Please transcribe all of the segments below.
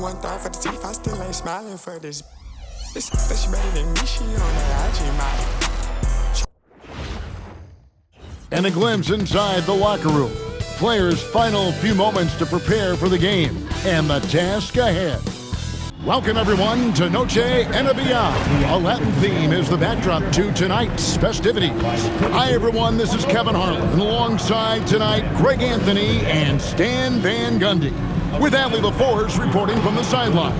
one thought for the teeth, I still ain't smiling for this. This she better than me, she on that IG model. And a glimpse inside the locker room. Players' final few moments to prepare for the game and the task ahead. Welcome, everyone, to Noche NBA. A Latin theme is the backdrop to tonight's festivities. Hi, everyone. This is Kevin Harlan. And alongside tonight, Greg Anthony and Stan Van Gundy. With Adley LaForce reporting from the sideline.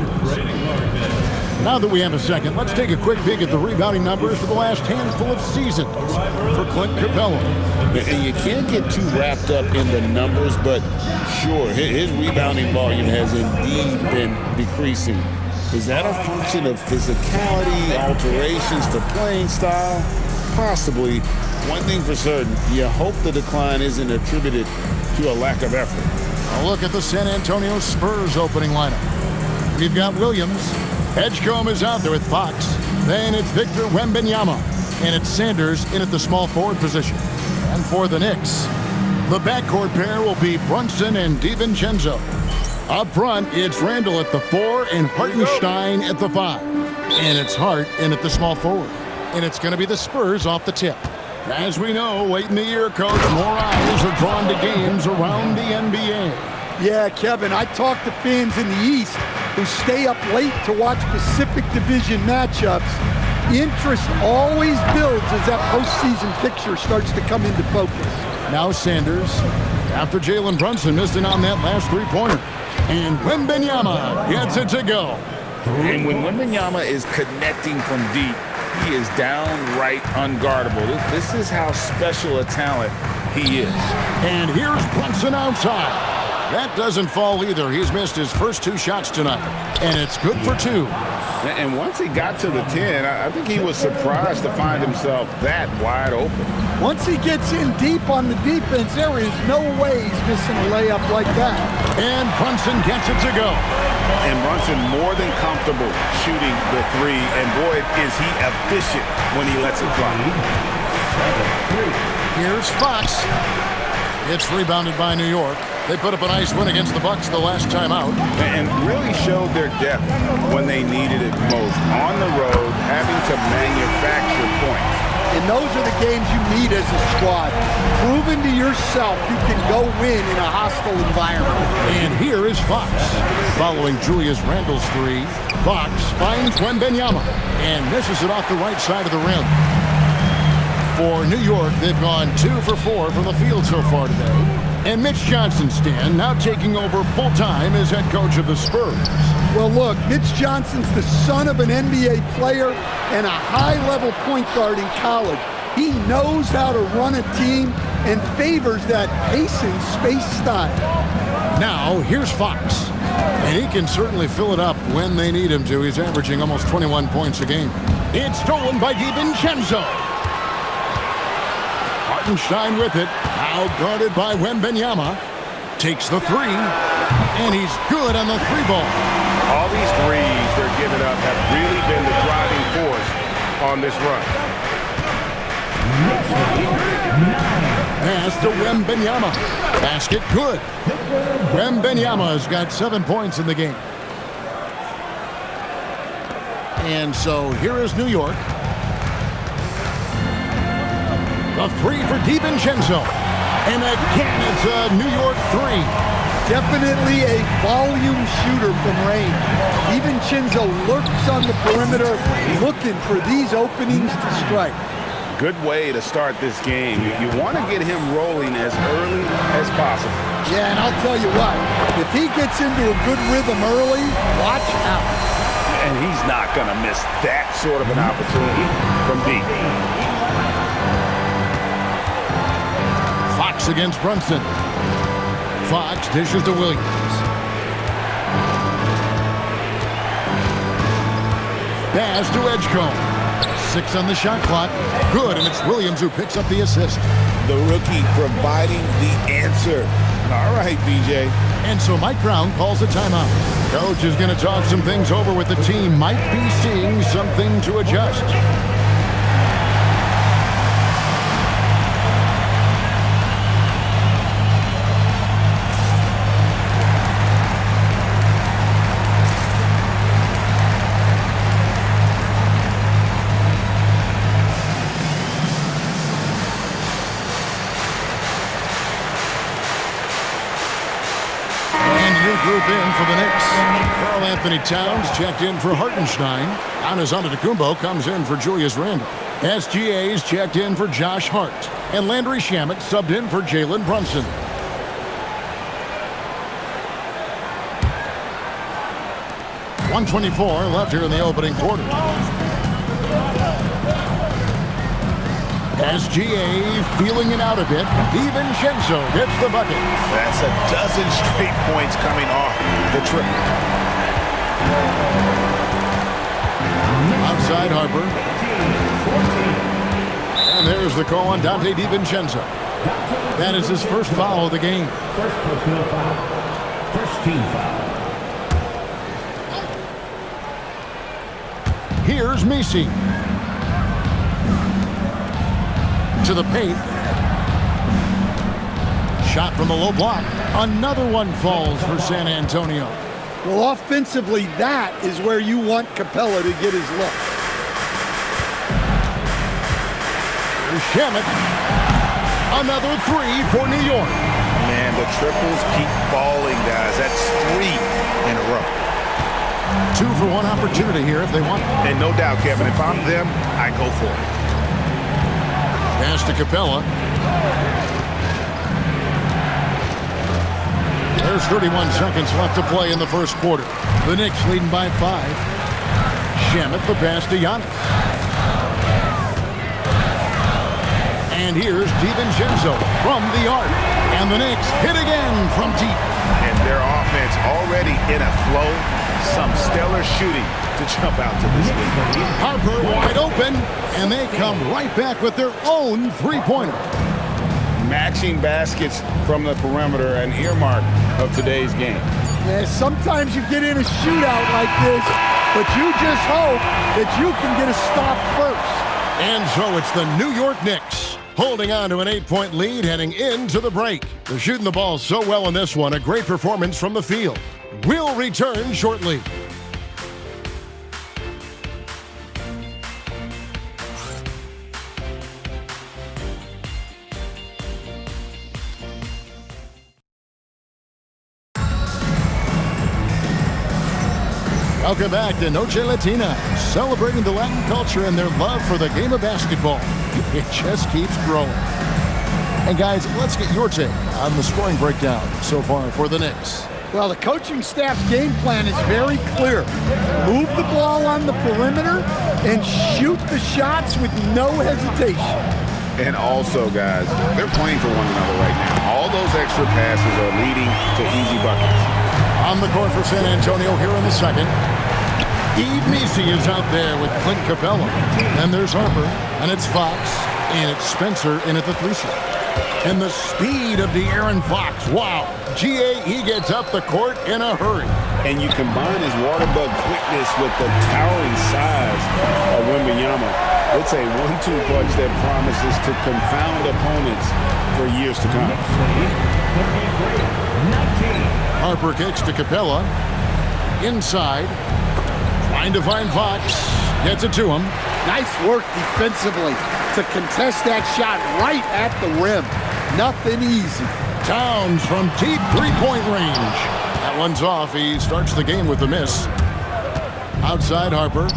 Now that we have a second, let's take a quick peek at the rebounding numbers for the last handful of seasons for Clint Capella. And you can't get too wrapped up in the numbers, but sure, his rebounding volume has indeed been decreasing. Is that a function of physicality, alterations to playing style? Possibly. One thing for certain, you hope the decline isn't attributed to a lack of effort. A look at the San Antonio Spurs opening lineup. We've got Williams. Edgecombe is out there with Fox. Then it's Victor Wembanyama. And it's Sanders in at the small forward position. And for the Knicks, the backcourt pair will be Brunson and DiVincenzo. Up front, it's Randall at the 4 and Hartenstein at the 5. And it's Hart in at the small forward. And it's going to be the Spurs off the tip. As we know, late in the year, Coach, more eyes are drawn to games around the NBA. Yeah, Kevin, I talk to fans in the East who stay up late to watch Pacific Division matchups. Interest always builds as that postseason picture starts to come into focus. Now Sanders, after Jalen Brunson missed it on that last three-pointer. And Wembanyama gets it to go. And when Wembanyama is connecting from deep, he is downright unguardable. This is how special a talent he is. And here's Brunson outside. That doesn't fall either. He's missed his first 2 shots tonight. And it's good for 2. And once he got to the 10, I think he was surprised to find himself that wide open. Once he gets in deep on the defense, there is no way he's missing a layup like that. And Brunson gets it to go. And Brunson more than comfortable shooting the 3. And boy, is he efficient when he lets it fly. Here's Fox. It's rebounded by New York. They put up a nice win against the Bucks the last time out. And really showed their depth when they needed it most. On the road, having to manufacture points. And those are the games you need as a squad. Proving to yourself you can go win in a hostile environment. And here is Fox. Following Julius Randle's 3, Fox finds Wembanyama and misses it off the right side of the rim. For New York, they've gone 2 for 4 from the field so far today. And Mitch Johnson, Stan, now taking over full-time as head coach of the Spurs. Well, look, Mitch Johnson's the son of an NBA player and a high-level point guard in college. He knows how to run a team and favors that pace and space style. Now, here's Fox. And he can certainly fill it up when they need him to. He's averaging almost 21 points a game. It's stolen by DiVincenzo. Hartenstein with it, now guarded by Wembanyama. Takes the 3, and he's good on the 3-ball. All these threes they're giving up have really been the driving force on this run. Pass to Wembanyama. Basket good. Wembanyama's got 7 points in the game. And so here is New York. A 3 for DiVincenzo. And again, it's a New York 3. Definitely a volume shooter from range. DiVincenzo lurks on the perimeter, looking for these openings to strike. Good way to start this game. You want to get him rolling as early as possible. Yeah, and I'll tell you what, if he gets into a good rhythm early, watch out. And he's not going to miss that sort of an opportunity from deep. Fox against Brunson. Fox dishes to Williams. Pass to Edgecombe. 6 on the shot clock. Good, and it's Williams who picks up the assist. The rookie providing the answer. All right, BJ. And so Mike Brown calls a timeout. Coach is going to talk some things over with the team. Might be seeing something to adjust. regroup in for the Knicks. Karl Anthony Towns checked in for Hartenstein. Giannis Antetokounmpo comes in for Julius Randle. SGA's checked in for Josh Hart. And Landry Shamet subbed in for Jalen Brunson. .124 left here in the opening quarter. SGA feeling it out a bit. DiVincenzo gets the bucket. That's a dozen straight points coming off the triple. Outside Harper. And there's the call on Dante DiVincenzo. That is his first foul of the game. First personal foul. First team foul. Here's Messi. To the paint. Shot from the low block. Another one falls for San Antonio. Well, offensively, that is where you want Capella to get his look. Here's Shamet. Another three for New York. Man, the triples keep falling, guys. That's 3 in a row. 2 for 1 opportunity here if they want it. And no doubt, Kevin, if I'm them, I go for it. Pass to Capella. There's 31 seconds left to play in the first quarter. The Knicks leading by 5. Shamet the pass to Giannis. And here's DiVincenzo from the arc. And the Knicks hit again from deep. And their offense already in a flow. Some stellar shooting to jump out to this league. Harper wide open, and they come right back with their own three-pointer. Matching baskets from the perimeter, an earmark of today's game. Yeah, sometimes you get in a shootout like this, but you just hope that you can get a stop first. And so it's the New York Knicks holding on to an 8-point lead heading into the break. They're shooting the ball so well in this one, a great performance from the field. We'll return shortly. Welcome back to Noche Latina, celebrating the Latin culture and their love for the game of basketball. It just keeps growing. And guys, let's get your take on the scoring breakdown so far for the Knicks. Well, the coaching staff's game plan is very clear. Move the ball on the perimeter and shoot the shots with no hesitation. And also, guys, they're playing for one another right now. All those extra passes are leading to easy buckets. On the court for San Antonio here in the second. Yves Messi is out there with Clint Capella. And there's Harper, and it's Fox, and it's Spencer in at the 3 slot. And the speed of De'Aaron Fox. Wow. He gets up the court in a hurry. And you combine his water bug quickness with the towering size of Wembanyama. It's a 1-2 punch that promises to confound opponents for years to come. Harper kicks to Capella. Inside. Trying to find Fox. Gets it to him. Nice work defensively to contest that shot right at the rim. Nothing easy. Towns from deep three-point range. That one's off. He starts the game with a miss. Outside Harper.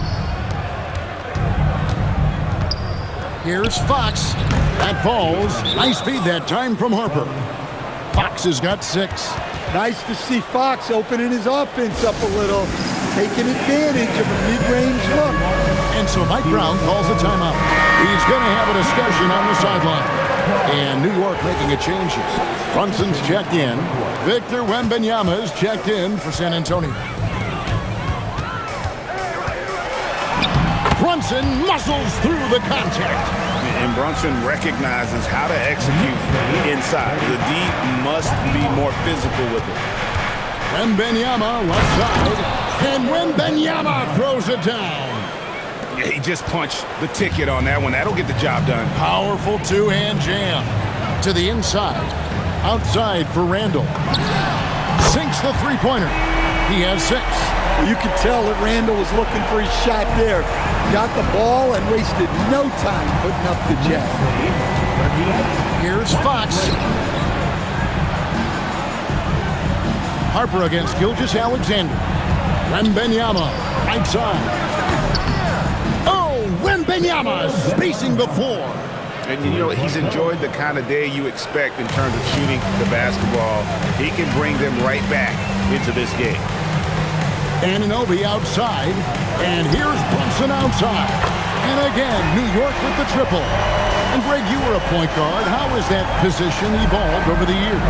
Here's Fox. That falls. Nice speed that time from Harper. Fox has got 6. Nice to see Fox opening his offense up a little, taking advantage of a mid-range look. And so Mike Brown calls a timeout. He's going to have a discussion on the sideline. And New York making a change here. Brunson's checked in. Victor Wembanyama's checked in for San Antonio. Brunson muscles through the contact. And Brunson recognizes how to execute inside. The D must be more physical with it. Wembanyama left side. And Wembanyama throws it down. Yeah, he just punched the ticket on that one. That'll get the job done. Powerful two-hand jam. To the inside. Outside for Randle. Sinks the three-pointer. He has 6. You could tell that Randle was looking for his shot there. Got the ball and wasted no time putting up the jab. Here's Fox. Harper against Gilgeous-Alexander. Wembanyama, right side. Oh, Wembanyama spacing the floor. And, you know, he's enjoyed the kind of day you expect in terms of shooting the basketball. He can bring them right back into this game. Anunoby outside, and here's Brunson outside. And again, New York with the triple. And Greg, you were a point guard. How has that position evolved over the years?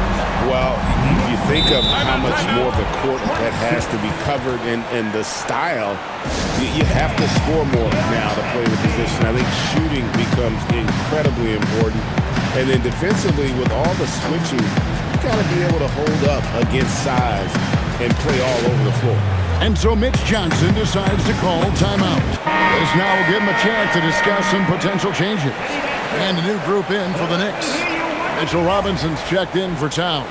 Well, if you think of how much more of the court that has to be covered and the style, you have to score more now to play the position. I think shooting becomes incredibly important. And then defensively, with all the switching, you got to be able to hold up against size and play all over the floor. And so Mitch Johnson decides to call timeout. This now will give him a chance to discuss some potential changes. And a new group in for the Knicks. Mitchell Robinson's checked in for Towns.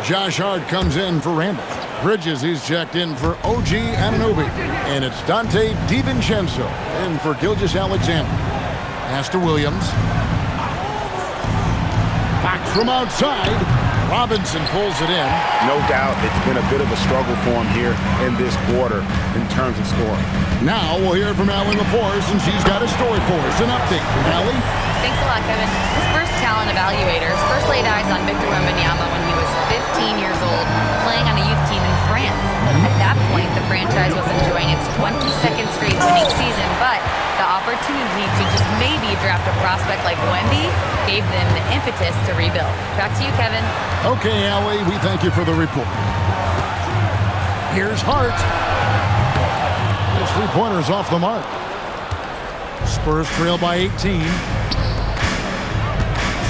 Josh Hart comes in for Randall. Bridges, he's checked in for OG Anunoby. And it's Dante DiVincenzo in for Gilgeous-Alexander. Pass to Williams. Back from outside. Robinson pulls it in. No doubt it's been a bit of a struggle for him here in this quarter in terms of scoring. Now we'll hear from Allie LaForce, and she's got a story for us. An update. Allie? Thanks a lot, Kevin. The Spurs talent evaluators first laid eyes on Victor Wembanyama when he was 15 years old, playing on a youth team in France. At that point, the franchise was enjoying its 22nd straight winning season, but the opportunity to just maybe draft a prospect like Wemby gave them the impetus to rebuild. Back to you, Kevin. Okay, Allie, we thank you for the report. Here's Hart. His three-pointer's off the mark. Spurs trail by 18.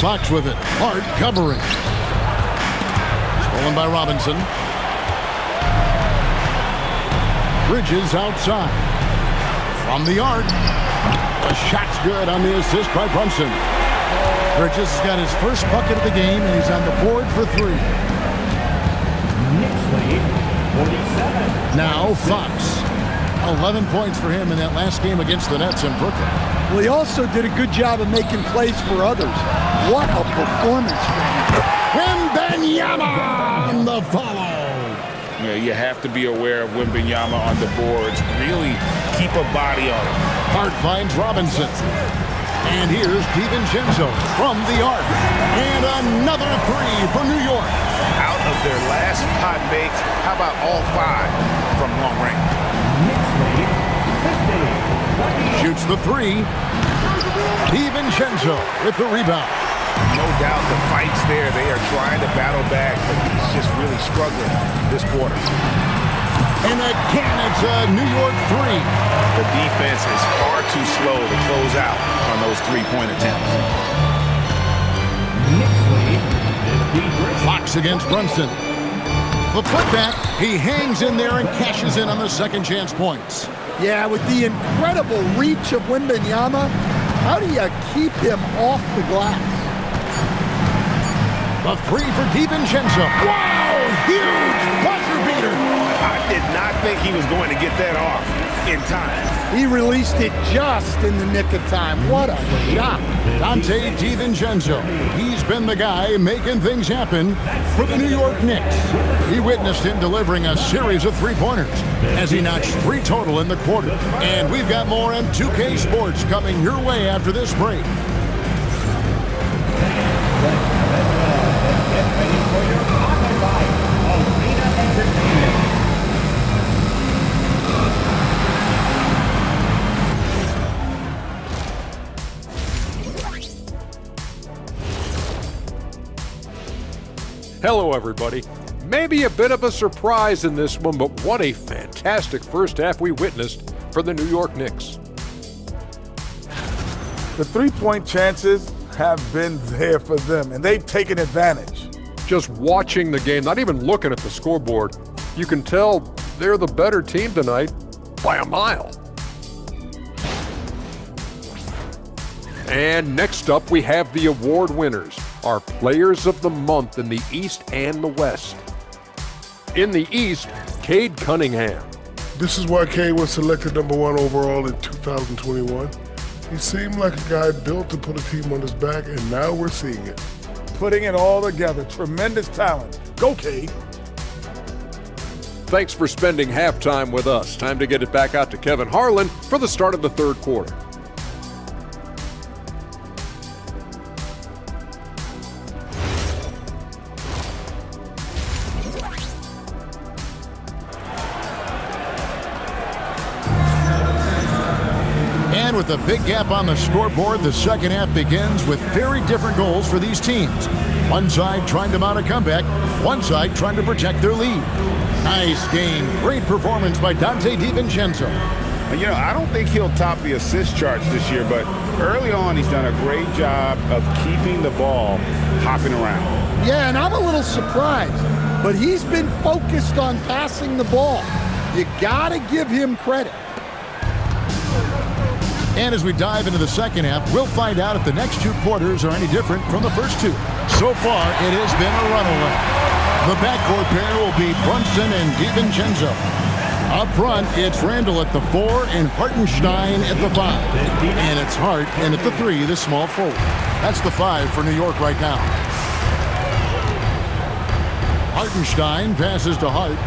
Sox with it. Hart covering. Stolen by Robinson. Bridges outside. From the arc. The shot's good on the assist by Brunson. Bridges has got his first bucket of the game, and he's on the board for three. Knicks lead, 47. Now Fox. 11 points for him in that last game against the Nets in Brooklyn. Well, he also did a good job of making plays for others. What a performance for him. Wembanyama on the follow. Yeah, you have to be aware of Wembanyama on the boards. Really keep a body on him. Hart finds Robinson. And here's DiVincenzo from the arc. And another three for New York. Out of their last 5 makes, how about all 5 from long range? Knicks lead, 50. Shoots the three. DiVincenzo with the rebound. No doubt the fight's there. They are trying to battle back, but he's just really struggling this quarter. And again, it's a New York three. The defense is far too slow to close out on those 3-point attempts. Knicks lead, 53. Fox against Brunson. The putback, he hangs in there and cashes in on the second chance points. Yeah, with the incredible reach of Wembanyama, how do you keep him off the glass? The three for DiVincenzo. Wow, huge buzzer beater. I did not think he was going to get that off in time. He released it just in the nick of time. What a shot. Dante DiVincenzo. He's been the guy making things happen for the New York Knicks. He witnessed him delivering a series of three-pointers as he notched 3 total in the quarter. And we've got more M2K Sports coming your way after this break. Hello, everybody. Maybe a bit of a surprise in this one, but what a fantastic first half we witnessed for the New York Knicks. The three-point chances have been there for them, and they've taken advantage. Just watching the game, not even looking at the scoreboard, you can tell they're the better team tonight by a mile. And next up, we have the award winners, our Players of the Month in the East and the West. In the East, Cade Cunningham. This is why Cade was selected #1 overall in 2021. He seemed like a guy built to put a team on his back, and now we're seeing it. Putting it all together. Tremendous talent. Go, Cade. Thanks for spending halftime with us. Time to get it back out to Kevin Harlan for the start of the third quarter. And with a big gap on the scoreboard, the second half begins with very different goals for these teams. One side trying to mount a comeback, one side trying to protect their lead. Nice game. Great performance by Dante DiVincenzo. You know, I don't think he'll top the assist charts this year, but early on he's done a great job of keeping the ball hopping around. Yeah, and I'm a little surprised, but he's been focused on passing the ball. You gotta give him credit. And as we dive into the second half, we'll find out if the next two quarters are any different from the first two. So far, it has been a runaway. The backcourt pair will be Brunson and DiVincenzo. Up front, it's Randall at the 4 and Hartenstein at the 5. And it's Hart and at the 3, the small forward. That's the 5 for New York right now. Hartenstein passes to Hart.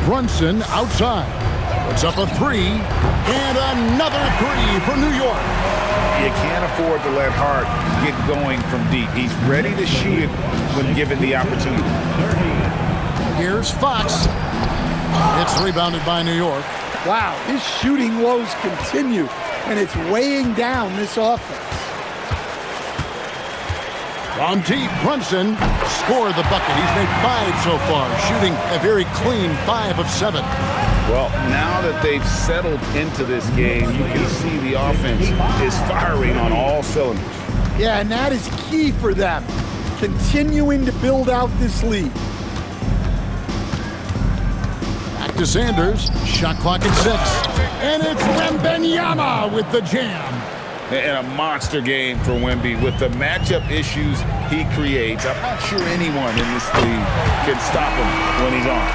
Brunson outside. Puts up a 3, and another 3 for New York. You can't afford to let Hart get going from deep. He's ready to shoot it when given the opportunity. Here's Fox. It's rebounded by New York. Wow, his shooting woes continue, and it's weighing down this offense. From deep, Brunson scored the bucket. He's made 5 so far, shooting a very clean 5 of 7. Well, now that they've settled into this game, you can see the offense is firing on all cylinders. Yeah, and that is key for them, continuing to build out this lead. Back to Sanders, shot clock at 6. And it's Wembanyama with the jam. And a monster game for Wemby with the matchup issues he creates. I'm not sure anyone in this league can stop him when he's on.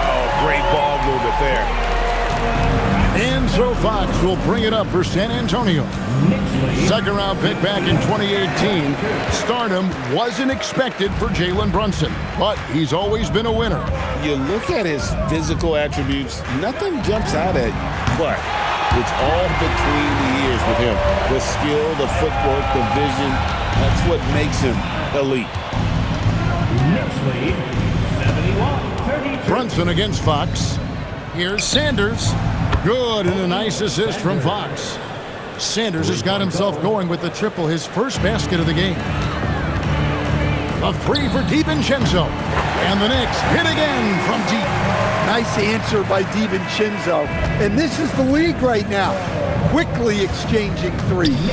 Oh, great ball movement there. And so Fox will bring it up for San Antonio. Second round pick back in 2018. Stardom wasn't expected for Jalen Brunson, but he's always been a winner. You look at his physical attributes, nothing jumps out at you, but it's all between the ears with him. The skill, the footwork, the vision, that's what makes him elite. Knicks lead, 71-32. Brunson against Fox. Here's Sanders. Good, and a nice assist from Fox. Sanders has got himself going with the triple, his first basket of the game. A 3 for DiVincenzo. And the Knicks hit again from deep. Nice answer by DiVincenzo. And this is the league right now, quickly exchanging threes.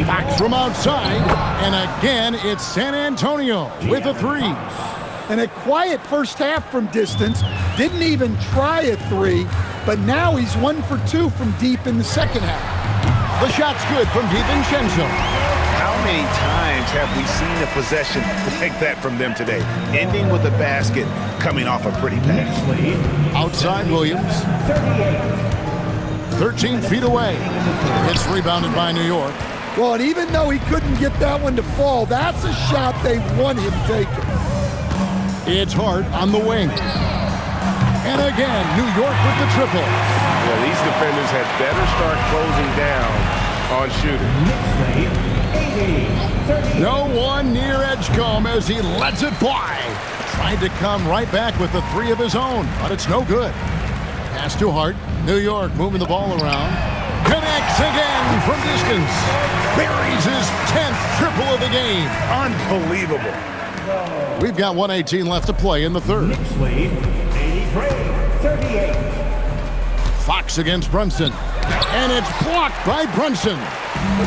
Fox from outside, and again it's San Antonio with a 3. And a quiet first half from distance, didn't even try a 3, but now he's 1 for 2 from deep in the second half. The shot's good from DiVincenzo. How many times have we seen a possession like that from them today? Ending with a basket, coming off a pretty pass. Outside Williams. 13 feet away. It's rebounded by New York. Well, and even though he couldn't get that one to fall, that's a shot they want him taking. It's Hart on the wing. And again, New York with the triple. Well, these defenders had better start closing down on shooting. No one near Edgecombe as he lets it fly. Tried to come right back with the 3 of his own, but it's no good. Pass to Hart. New York moving the ball around. Connects again from distance. Buries his 10th triple of the game. Unbelievable. We've got 1:18 left to play in the third. Knicks lead, 83-38. Fox against Brunson. And it's blocked by Brunson.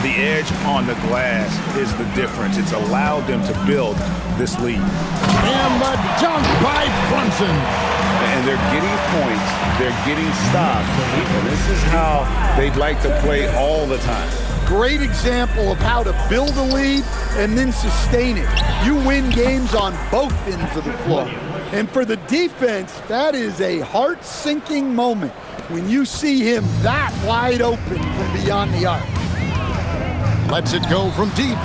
The edge on the glass is the difference. It's allowed them to build this lead. And the dunk by Brunson. And they're getting points. They're getting stops. And this is how they'd like to play all the time. Great example of how to build a lead and then sustain it. You win games on both ends of the floor. And for the defense, that is a heart-sinking moment when you see him that wide open from beyond the arc. Lets it go from deep.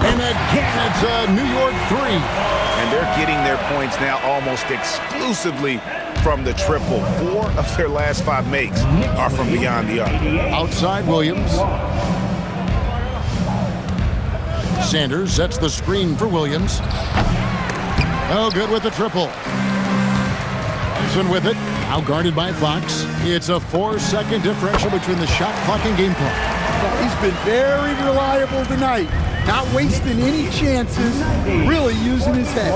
And again, it's a New York 3. And they're getting their points now almost exclusively from the triple. 4 of their last 5 makes are from beyond the arc. Outside Williams. Sanders sets the screen for Williams. Oh, good with the triple. Thompson with it. Now guarded by Fox. It's a 4-second differential between the shot clock and game clock. Well, he's been very reliable tonight. Not wasting any chances. Really using his head.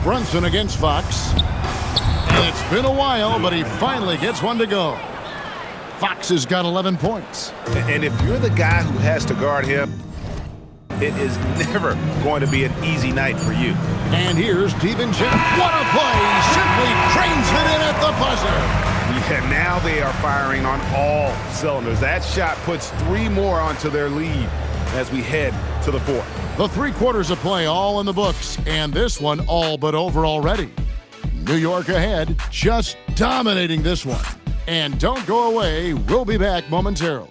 Brunson against Fox. And it's been a while, but he finally gets one to go. Fox has got 11 points. And if you're the guy who has to guard him, it is never going to be an easy night for you. And here's DiVincenzo. What a play! Simply trains it in at the buzzer. Yeah, now they are firing on all cylinders. That shot puts 3 more onto their lead as we head to the 4th. The 3 quarters of play all in the books, and this one all but over already. New York ahead, just dominating this one. And don't go away, we'll be back momentarily.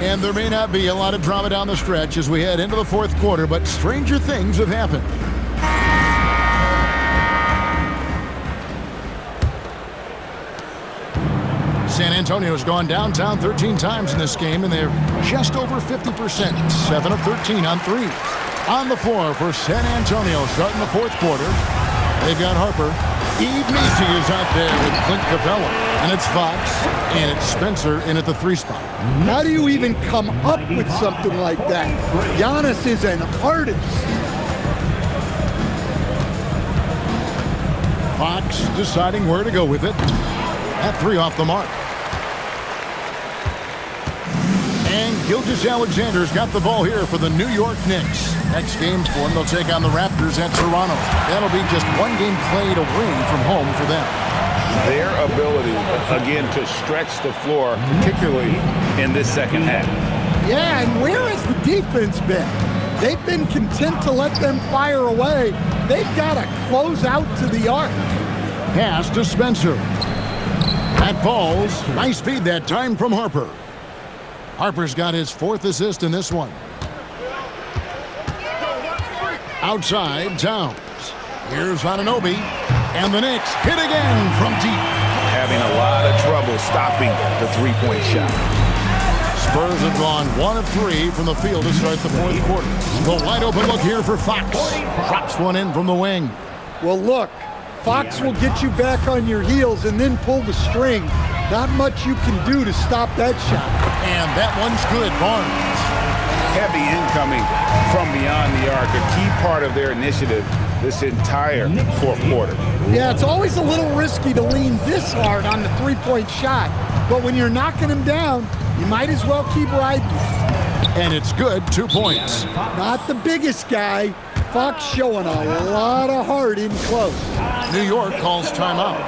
And there may not be a lot of drama down the stretch as we head into the 4th quarter, but stranger things have happened. San Antonio's gone downtown 13 times in this game, and they're just over 50%, 7 of 13 on threes. On the floor for San Antonio starting the 4th quarter, they've got Harper. Eve Macy is out there with Clint Capella, and it's Fox, and it's Spencer in at the 3 spot. How do you even come up with something like that? Giannis is an artist. Fox deciding where to go with it. That 3 off the mark. And Gilgeous-Alexander's got the ball here for the New York Knicks. Next game's for them, they'll take on the Raptors at Toronto. That'll be just 1 game played away from home for them. Their ability, again, to stretch the floor, particularly in this second half. Yeah, and where has the defense been? They've been content to let them fire away. They've got to close out to the arc. Pass to Spencer. That falls. Nice feed that time from Harper. Harper's got his 4th assist in this one. Outside, Towns. Here's Anunoby. And the Knicks hit again from deep. Having a lot of trouble stopping the 3-point shot. Spurs have gone 1 of 3 from the field to start the 4th quarter. The wide open look here for Fox. Drops one in from the wing. Well, look, Fox will get you back on your heels and then pull the string. Not much you can do to stop that shot. And that one's good, Barnes. Heavy incoming from beyond the arc, a key part of their initiative this entire 4th quarter. Yeah, it's always a little risky to lean this hard on the 3-point shot. But when you're knocking him down, you might as well keep riding. And it's good, 2 points. Not the biggest guy. Fox showing a lot of heart in close. New York calls timeout.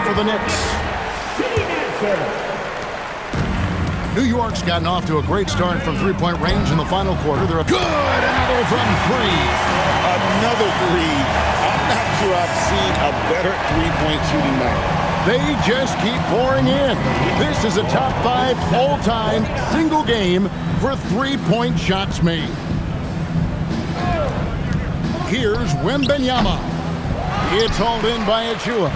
For the Knicks. New York's gotten off to a great start from 3-point range in the final quarter. They're good. Another from 3. Another 3. I'm not sure I've seen a better 3-point shooting night. They just keep pouring in. This is a top 5 all-time single game for 3-point shots made. Here's Wembanyama. It's hauled in by Achua.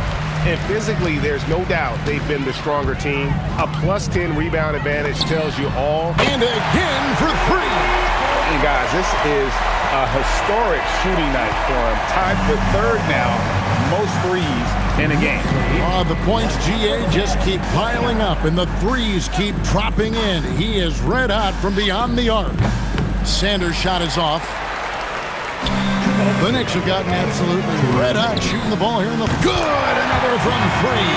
And physically, there's no doubt they've been the stronger team. A +10 rebound advantage tells you all. And again for 3. And guys, this is a historic shooting night for him. Tied for 3rd now, most threes in a game. The points, GA, just keep piling up, and the threes keep dropping in. He is red hot from beyond the arc. Sanders' shot is off. The Knicks have gotten absolutely red hot shooting the ball here in the... Good! Another from three.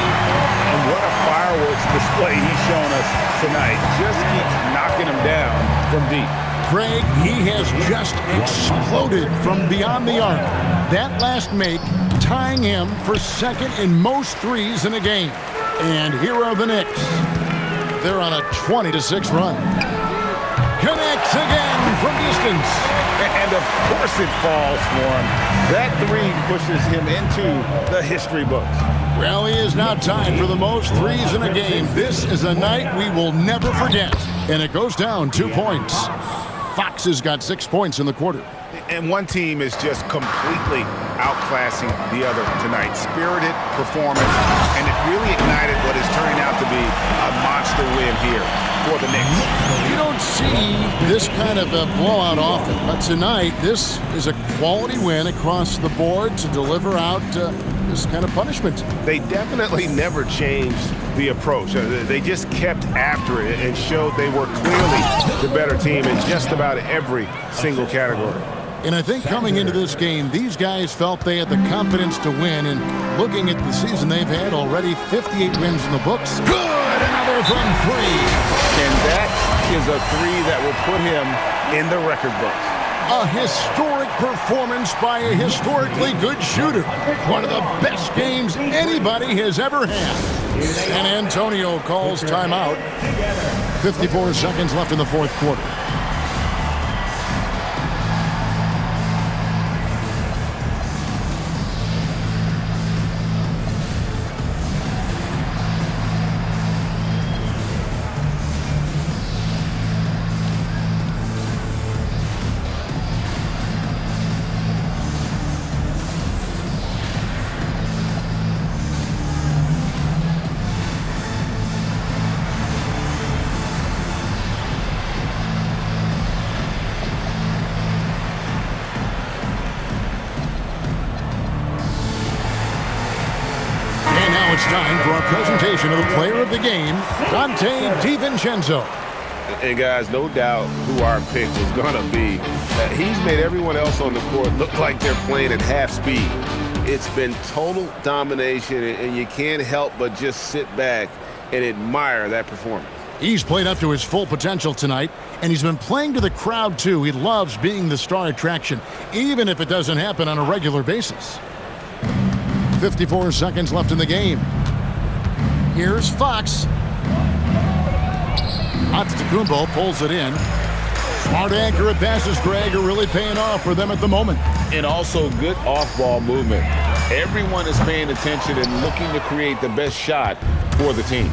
And what a fireworks display he's shown us tonight. Just keeps knocking them down from deep. Craig, he has just exploded from beyond the arc. That last make tying him for second in most threes in a game. And here are the Knicks. They're on a 20-6 run. Connects again from distance. And of course it falls for him. That three pushes him into the history books. Well, he is now tied for the most threes in a game. This is a night we will never forget. And it goes down 2 points. Fox has got 6 points in the quarter. And one team is just completely outclassing the other tonight. Spirited performance, and it really ignited what is turning out to be a monster win here for the Knicks. You don't see this kind of a blowout often, but tonight this is a quality win across the board to deliver out this kind of punishment. They definitely never changed the approach. They just kept after it and showed they were clearly the better team in just about every single category. And I think coming into this game, these guys felt they had the confidence to win. And looking at the season they've had, already 58 wins in the books. Good! Another from three. And that is a three that will put him in the record books. A historic performance by a historically good shooter. One of the best games anybody has ever had. San Antonio calls timeout. 54 seconds left in the fourth quarter. It's time for our presentation of the player of the game, Donte DiVincenzo. And guys, no doubt who our pick was going to be. He's made everyone else on the court look like they're playing at half speed. It's been total domination, and you can't help but just sit back and admire that performance. He's played up to his full potential tonight, and he's been playing to the crowd, too. He loves being the star attraction, even if it doesn't happen on a regular basis. 54 seconds left in the game. Here's Fox. Antetokounmpo pulls it in. Smart accurate passes, Greg, are really paying off for them at the moment. And also good off-ball movement. Everyone is paying attention and looking to create the best shot for the team.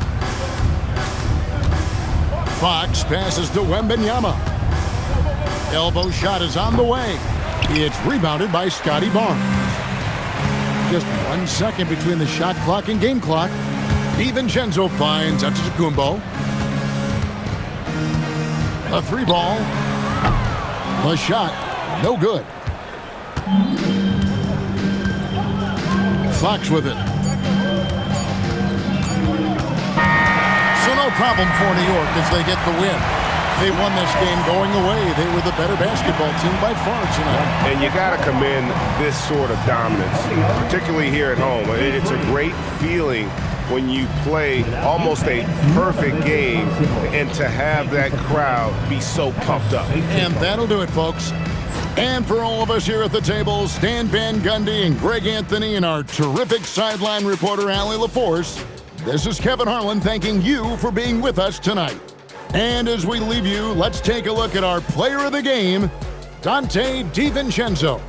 Fox passes to Wembanyama. Elbow shot is on the way. It's rebounded by Scotty Barnes. Just 1 second between the shot clock and game clock. DiVincenzo finds Antetokounmpo. A three ball. The shot, no good. Fox with it. So no problem for New York as they get the win. They won this game going away. They were the better basketball team by far tonight. And you got to commend this sort of dominance, particularly here at home. It's a great feeling when you play almost a perfect game and to have that crowd be so pumped up. And that'll do it, folks. And for all of us here at the table, Stan Van Gundy and Greg Anthony and our terrific sideline reporter, Allie LaForce, this is Kevin Harlan thanking you for being with us tonight. And as we leave you, let's take a look at our player of the game, Donte DiVincenzo.